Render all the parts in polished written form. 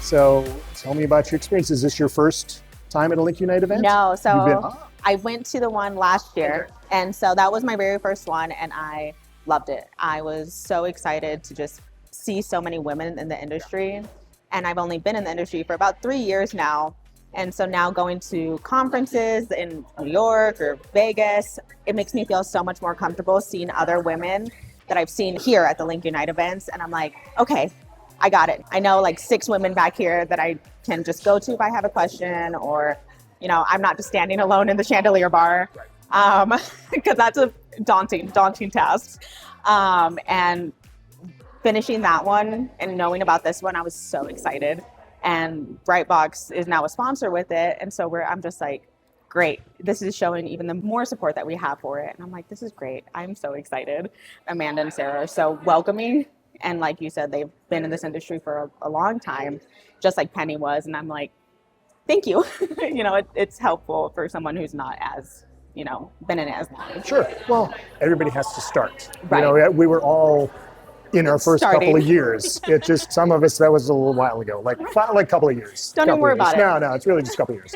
So tell me about your experience. Is this your first time at a LinkUnite event? No, so Been, I went to the one last year, and so that was my very first one, and I loved it. I was so excited to just see so many women in the industry, and I've only been in the industry for about 3 years now. And so now going to conferences in New York or Vegas, it makes me feel so much more comfortable seeing other women that I've seen here at the LinkUnite events. And I'm like, okay, I got it. I know like 6 women back here that I can just go to if I have a question, or, you know, I'm not just standing alone in the chandelier bar, because that's a daunting task. And finishing that one and knowing about this one, I was so excited. And Brightbox is now a sponsor with it. And so I'm just like, great. This is showing even the more support that we have for it. And I'm like, this is great. I'm so excited. Amanda and Sarah are so welcoming. And like you said, they've been in this industry for a long time, just like Penny was. And I'm like, thank you. You know, it's helpful for someone who's not as, you know, been in it as long. Sure. Well, everybody has to start. Right. You know, we were all in our first couple of years. It just, some of us, that was a little while ago, like a couple of years. Don't even worry about it. No, it's really just a couple of years.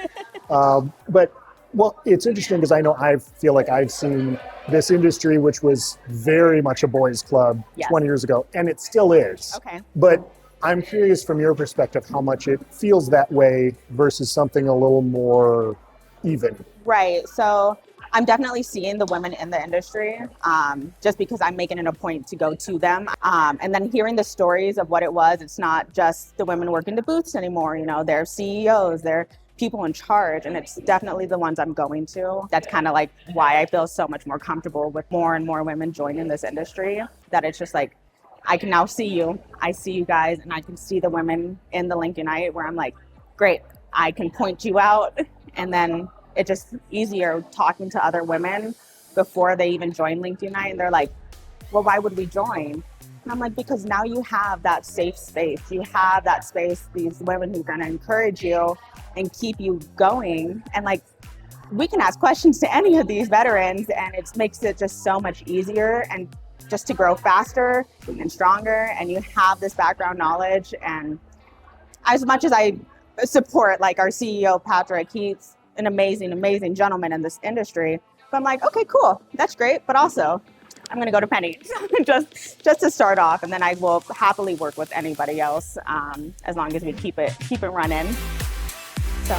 But, well, it's interesting because I know I feel like I've seen this industry, which was very much a boys' club 20 years ago, and it still is. Okay. But I'm curious from your perspective how much it feels that way versus something a little more even. Right. So I'm definitely seeing the women in the industry, just because I'm making it a point to go to them. And then hearing the stories of what it was, it's not just the women working the booths anymore. You know, they're CEOs, they're people in charge, and it's definitely the ones I'm going to. That's kind of like why I feel so much more comfortable with more and more women joining this industry, that it's just like, I can now see you. I see you guys, and I can see the women in the LinkUnite where I'm like, great, I can point you out. And then it's just easier talking to other women before they even join LinkUnite. And they're like, well, why would we join? And I'm like, because now you have that safe space. You have that space, these women who are going to encourage you and keep you going. And like, we can ask questions to any of these veterans, and it makes it just so much easier and just to grow faster and stronger. And you have this background knowledge. And as much as I support like our CEO, Patrick, he's an amazing gentleman in this industry. But I'm like, okay, cool, that's great. But also, I'm going to go to Penny just to start off, and then I will happily work with anybody else, as long as we keep it running. So.